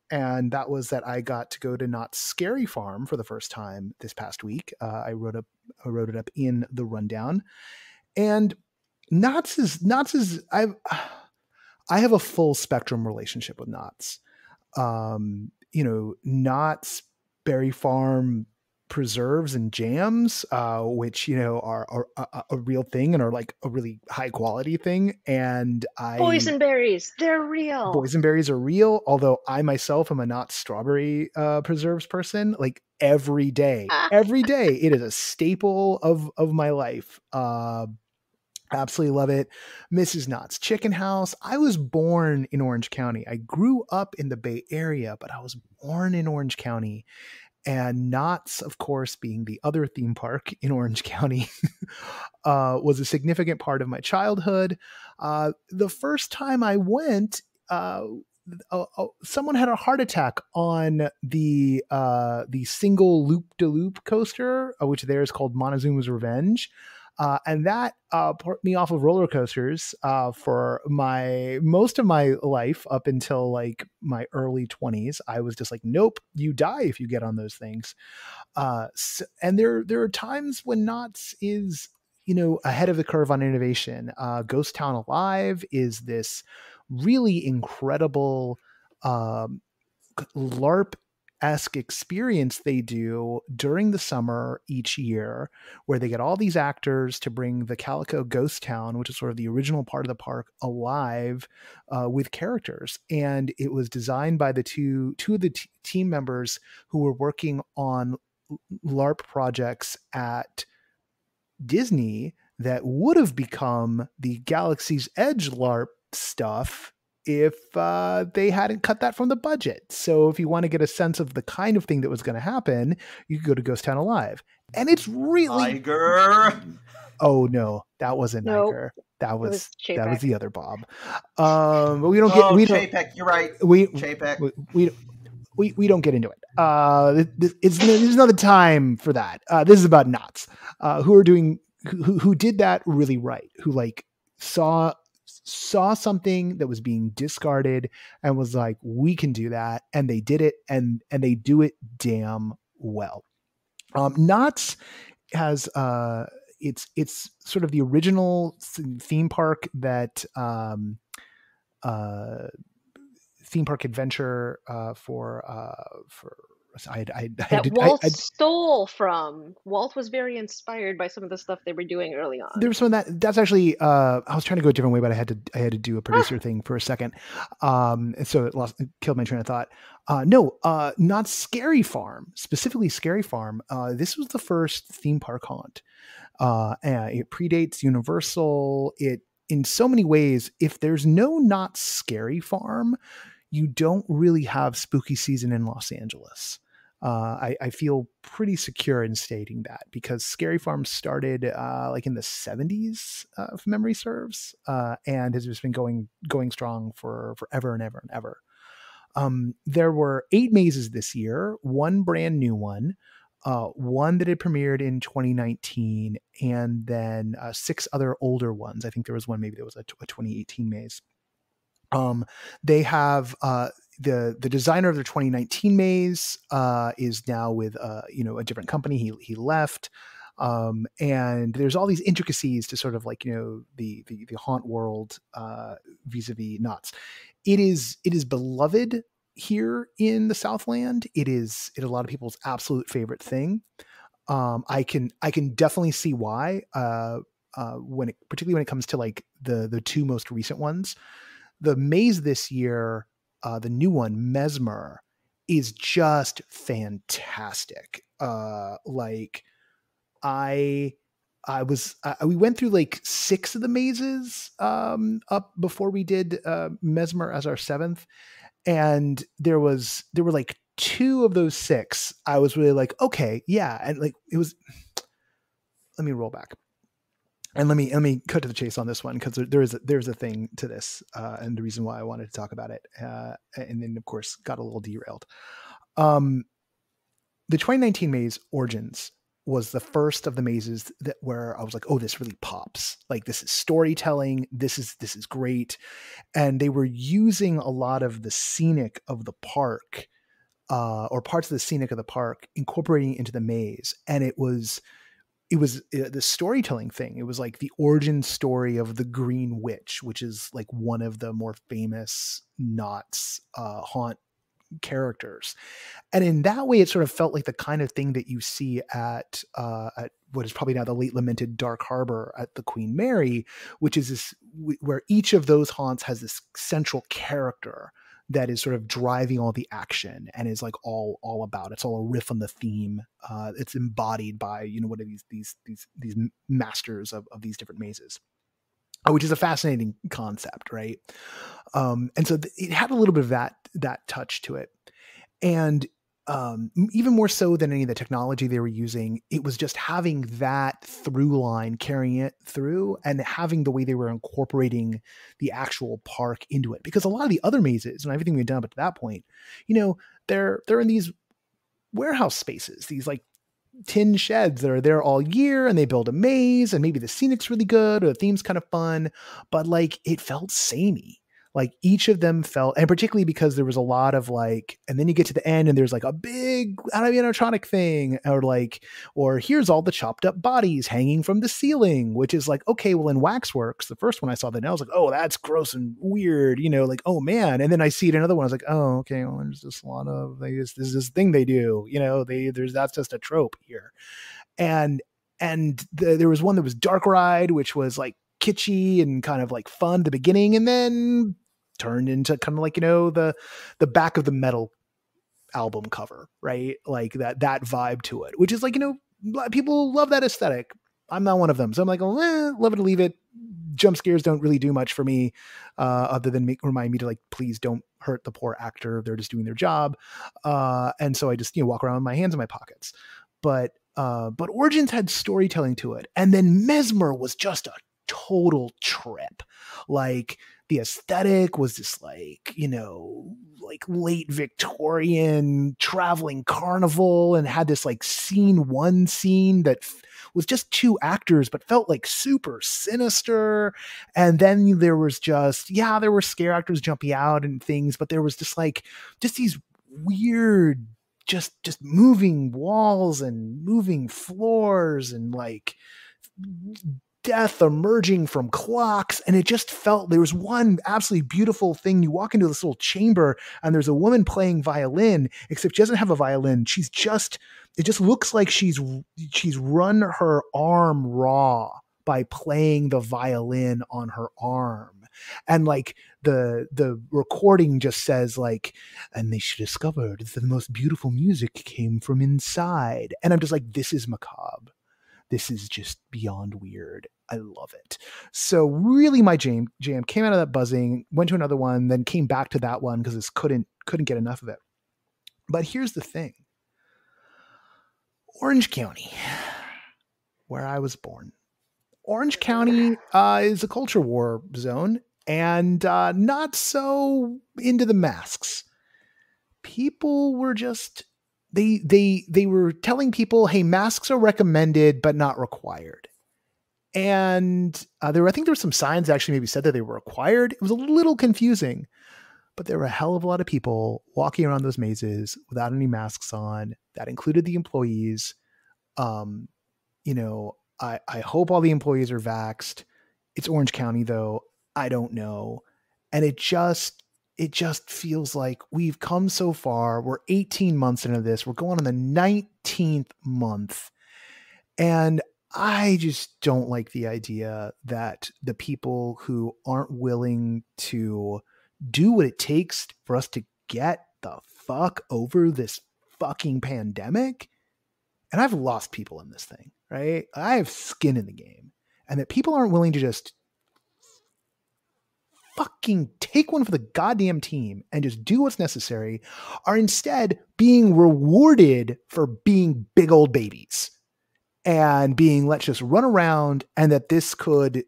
And that was that I got to go to Knott's Scary Farm for the first time this past week. I wrote it up in the rundown, and Knott's is I have a full spectrum relationship with Knott's. Knott's Berry Farm preserves and jams, which are a real thing and are like a really high quality thing. And boysenberries, they're real. Boysenberries are real, although I myself am a Knott's strawberry preserves person. Like every day it is a staple of my life. Absolutely love it. Mrs. Knott's Chicken House. I was born in Orange County. I grew up in the Bay Area, but I was born in Orange County. And Knott's, of course, being the other theme park in Orange County, was a significant part of my childhood. The first time I went, someone had a heart attack on the single loop-de-loop coaster, which there is called Montezuma's Revenge. And that put me off of roller coasters for most of my life up until like my early 20s. I was just like, nope, you die if you get on those things. And there are times when Knott's is, ahead of the curve on innovation. Ghost Town Alive is this really incredible LARP-esque experience they do during the summer each year, where they get all these actors to bring the Calico Ghost Town, which is sort of the original part of the park, alive with characters. And it was designed by the two of the team members who were working on LARP projects at Disney that would have become the Galaxy's Edge LARP stuff if they hadn't cut that from the budget. So if you want to get a sense of the kind of thing that was going to happen, you could go to Ghost Town Alive. And it's really... Niger. Oh, no, that wasn't Nope. Niger. That was Chapek. the other Bob. But we don't get... Chapek, you're right. Chapek. We don't get into it. There's not the time for that. This is about Knott's, who did that really right, who like saw something that was being discarded and was like, we can do that. And they did it, and they do it damn well. Knott's has, it's sort of the original theme park that, theme park adventure Walt stole from. Walt was very inspired by some of the stuff they were doing early on. There was some of that's actually I was trying to go a different way, but I had to do a producer thing for a second. And so it killed my train of thought. Not Scary Farm, specifically Scary Farm. This was the first theme park haunt. And it predates Universal. It, in so many ways, if there's no Not Scary Farm, you don't really have spooky season in Los Angeles. I feel pretty secure in stating that, because Scary Farm started like in the 70s, if memory serves, and has just been going strong for forever and ever and ever. There were 8 mazes this year, 1 brand new one, 1 that had premiered in 2019, and then 6 other older ones. I think there was one, maybe there was a 2018 maze. They have the designer of their 2019 maze is now with a different company. He left, and there's all these intricacies to sort of like the haunt world vis-a-vis Knott's. It is beloved here in the Southland. It is a lot of people's absolute favorite thing. I can definitely see why, particularly when it comes to like the 2 most recent ones. The maze this year, the new one, Mesmer, is just fantastic. We went through like 6 of the mazes up before we did Mesmer as our 7th, and there were like 2 of those 6 I was really like, okay, yeah, and like it was. Let me roll back. And let me cut to the chase on this one, because there's a thing to this, and the reason why I wanted to talk about it, and then of course got a little derailed. The 2019 maze Origins was the first of the mazes that where I was like, oh, this really pops. Like, this is storytelling. This is great. And they were using a lot of the scenic of the park, or parts of the scenic of the park, incorporating it into the maze. And it was the storytelling thing. It was like the origin story of the Green Witch, which is like one of the more famous Knott's haunt characters. And in that way, it sort of felt like the kind of thing that you see at what is probably now the late lamented Dark Harbor at the Queen Mary, which is this where each of those haunts has this central character that is sort of driving all the action and is like all about. It's all a riff on the theme. It's embodied by, you know, what are these masters of these different mazes, which is a fascinating concept, right? And so it had a little bit of that touch to it, and even more so than any of the technology they were using, it was just having that through line, carrying it through, and having the way they were incorporating the actual park into it. Because a lot of the other mazes and everything we've done up to that point, you know, they're in these warehouse spaces, these like tin sheds that are there all year, and they build a maze, and maybe the scenic's really good or the theme's kind of fun, but like it felt samey. Like each of them felt, and particularly because there was a lot of like, and then you get to the end and there's like a big animatronic thing, or here's all the chopped up bodies hanging from the ceiling, which is like, okay, well, in Waxworks, the first one I saw, I was like, oh, that's gross and weird, you know, like, oh man. And then I see it in another one, I was like, oh, okay, well, there's just a lot of, this is this thing they do, you know, that's just a trope here. And there was one that was Dark Ride, which was like kitschy and kind of like fun at the beginning, and then turned into kind of like, you know, the back of the Metal album cover, right? Like that vibe to it, which is like, you know, people love that aesthetic. I'm not one of them. So I'm like, love it or leave it. Jump scares don't really do much for me, other than remind me to like, please don't hurt the poor actor. They're just doing their job. And so I just, you know, walk around with my hands in my pockets. But Origins had storytelling to it. And then Mesmer was just a total trip. Like, the aesthetic was just like, you know, like late Victorian traveling carnival, and had this like one scene that was just two actors, but felt like super sinister. And then there was just, there were scare actors jumping out and things, but there was just these weird, just moving walls and moving floors and like death emerging from clocks. And it just felt, there was one absolutely beautiful thing. You walk into this little chamber and there's a woman playing violin, except she doesn't have a violin. It just looks like she's run her arm raw by playing the violin on her arm. And like the recording just says like, and she discovered that the most beautiful music came from inside. And I'm just like, this is macabre. This is just beyond weird. I love it. So really my jam came out of that buzzing, went to another one, then came back to that one because this couldn't get enough of it. But here's the thing. Orange County, where I was born. Orange County is a culture war zone, and not so into the masks. People were just... They were telling people, hey, masks are recommended, but not required. And I think there were some signs that actually maybe said that they were required. It was a little confusing, but there were a hell of a lot of people walking around those mazes without any masks on. That included the employees. You know, I hope all the employees are vaxxed. It's Orange County though. I don't know. And it just feels like we've come so far. We're 18 months into this. We're going on the 19th month. And I just don't like the idea that the people who aren't willing to do what it takes for us to get the fuck over this fucking pandemic. And I've lost people in this thing, right? I have skin in the game. And that people aren't willing to just fucking take one for the goddamn team and just do what's necessary, are instead being rewarded for being big old babies. and being, let's just run around, and that this could,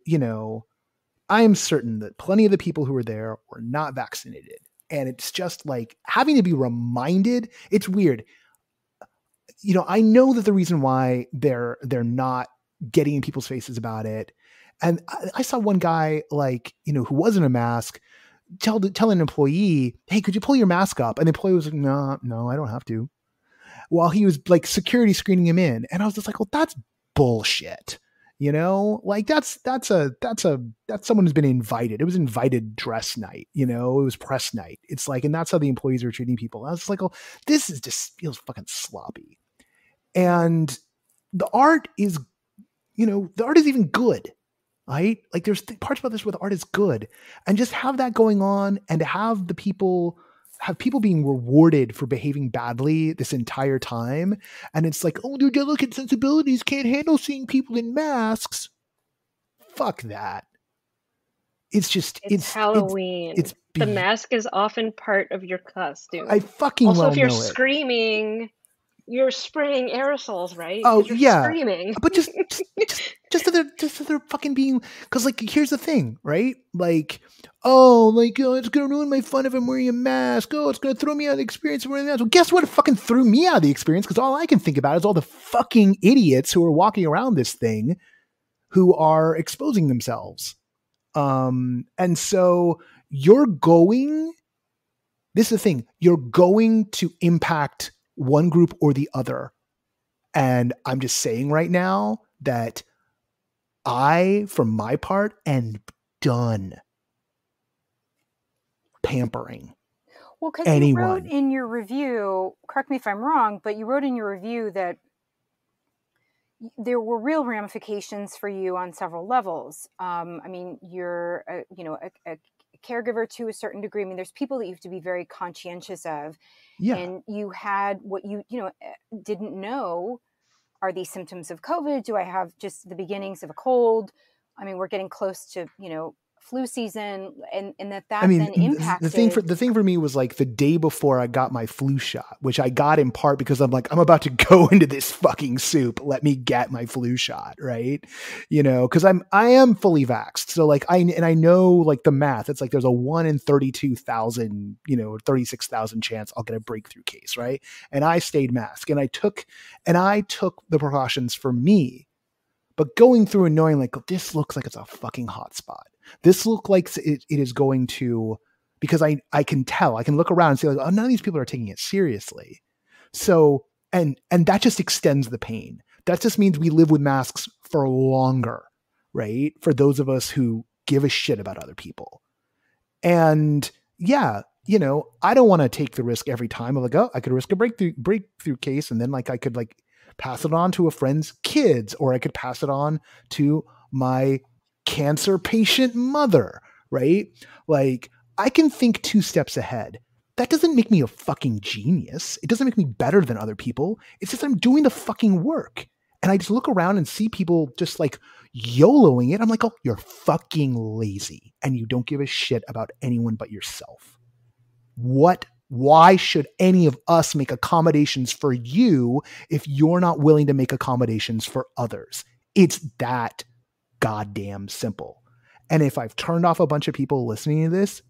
I am certain that plenty of the people who were there were not vaccinated. And it's just like having to be reminded. It's weird. I know that the reason why they're not getting in people's faces about it. And I saw one guy, who wasn't a mask, tell an employee, "Hey, could you pull your mask up?" And the employee was like, no, I don't have to. While he was like security screening him in. And I was just like, well, that's bullshit. That's someone who's been invited. It was invited dress night, it was press night. It's like, and that's how the employees are treating people. I was just like, oh, this is just feels fucking sloppy. And the art is, even good, right? Like there's parts about this where the art is good, and just have that going on, and to have people being rewarded for behaving badly this entire time. And it's like, oh, their delicate sensibilities can't handle seeing people in masks. Fuck that. It's Halloween. The mask is often part of your costume. I fucking also, well if you're know it. Screaming, you're spraying aerosols, right? Oh yeah, screaming. But just that they're fucking being, because here's the thing, right? It's gonna ruin my fun if I'm wearing a mask. Oh, it's gonna throw me out of the experience of wearing a mask. Well, guess what? It fucking threw me out of the experience, because all I can think about is all the fucking idiots who are walking around this thing, who are exposing themselves. And so this is the thing, you're going to impact one group or the other. And I'm just saying right now that I, for my part, am done pampering. Well, because anyone. You wrote in your review, correct me if I'm wrong, but you wrote in your review that there were real ramifications for you on several levels. You're a caregiver to a certain degree. I mean, there's people that you have to be very conscientious of. Yeah. And you had what you didn't know. Are these symptoms of COVID? Do I have just the beginnings of a cold? I mean, we're getting close to, flu season, and then impacted. The thing for me was the day before I got my flu shot, which I got in part because I'm like, I'm about to go into this fucking soup. Let me get my flu shot, right? Because I am fully vaxxed. So I know the math. It's there's a 1 in 32,000, 36,000 chance I'll get a breakthrough case, right? And I stayed masked, and I took the precautions for me. But going through and knowing this looks like it's a fucking hot spot. This looks like it is going to, because I can tell, I can look around and say oh, none of these people are taking it seriously. So, and that just extends the pain. That just means we live with masks for longer, right? For those of us who give a shit about other people. And yeah, I don't want to take the risk every time of I could risk a breakthrough case. And then I could pass it on to a friend's kids, or I could pass it on to my cancer patient mother, right? I can think 2 steps ahead. That doesn't make me a fucking genius. It doesn't make me better than other people. It's just I'm doing the fucking work. And I just look around and see people just YOLOing it. I'm like, oh, you're fucking lazy and you don't give a shit about anyone but yourself. Why should any of us make accommodations for you if you're not willing to make accommodations for others? It's that goddamn simple. And if I've turned off a bunch of people listening to this,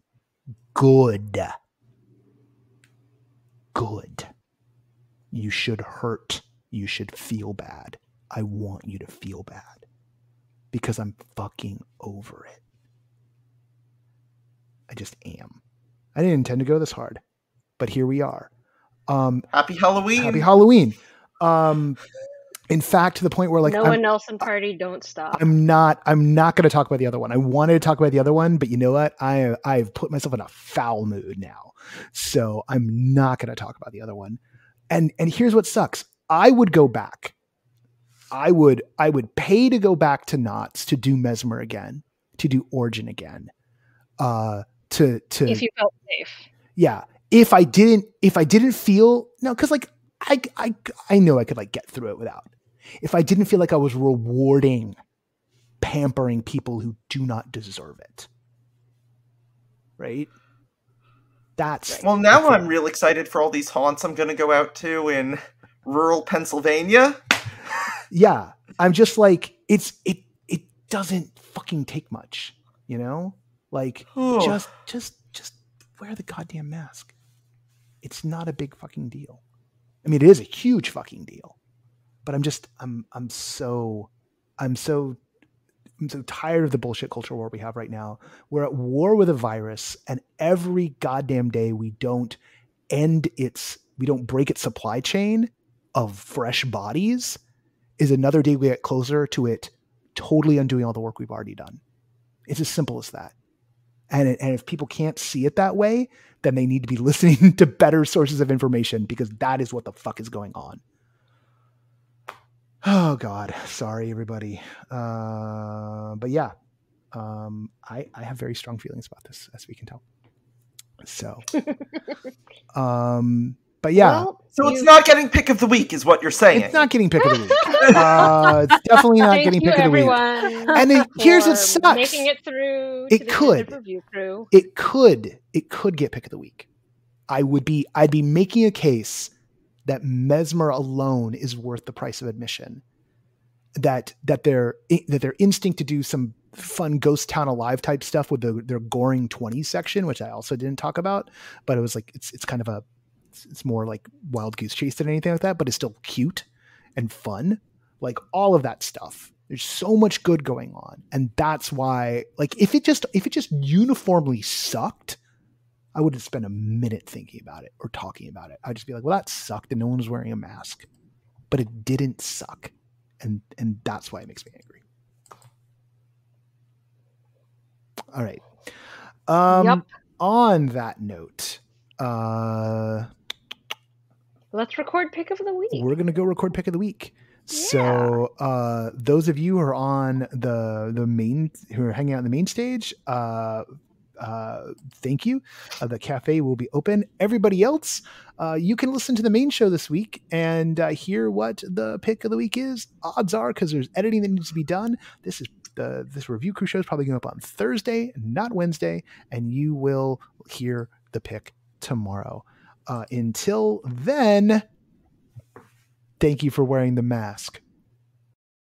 good. You should hurt. You should feel bad. I want you to feel bad because I'm fucking over it. I just am. I didn't intend to go this hard, but here we are. Happy Halloween. Happy Halloween. In fact, to the point where no one else in party, don't stop. I'm not going to talk about the other one. I wanted to talk about the other one, but you know what? I've put myself in a foul mood now. So I'm not going to talk about the other one. And here's what sucks. I would go back. I would pay to go back to Knott's to do Mesmer again, to do Origin again. To if you felt safe. Yeah. If I didn't feel, no, because I know I could get through it without. If I didn't feel like I was rewarding, pampering people who do not deserve it. Right? Well, now I'm real excited for all these haunts I'm going to go out to in rural Pennsylvania. Yeah. I'm just like, it doesn't fucking take much, you know? Like, just wear the goddamn mask. It's not a big fucking deal. I mean, it is a huge fucking deal, but I'm so tired of the bullshit culture war we have right now. We're at war with a virus, and every goddamn day we don't break its supply chain of fresh bodies is another day we get closer to it totally undoing all the work we've already done. It's as simple as that. And if people can't see it that way, then they need to be listening to better sources of information, because that is what the fuck is going on. Oh God, sorry everybody. But yeah, I have very strong feelings about this, as we can tell. So, but yeah. Well, so it's not getting pick of the week, is what you're saying. It's not getting pick of the week. It's definitely not getting pick of the week. And here's what sucks. Making it through. It could. Review crew. It could get pick of the week. I'd be making a case that Mesmer alone is worth the price of admission. That their instinct to do some fun Ghost Town Alive type stuff with their goring 20 section, which I also didn't talk about, but it was like it's kind of it's more like Wild Goose Chase than anything like that, but it's still cute and fun. Like all of that stuff. There's so much good going on, and that's why. Like if it just uniformly sucked, I wouldn't spend a minute thinking about it or talking about it. I'd just be like, well, that sucked, and no one was wearing a mask. But it didn't suck, and that's why it makes me angry. All right. Yep. On that note, let's record pick of the week. We're gonna go record pick of the week. Yeah. So those of you who are on the main, who are hanging out on the main stage, thank you. The cafe will be open. Everybody else, you can listen to the main show this week and hear what the pick of the week is. Odds are, because there's editing that needs to be done, this review crew show is probably going up on Thursday, not Wednesday, and you will hear the pick tomorrow. Until then, thank you for wearing the mask.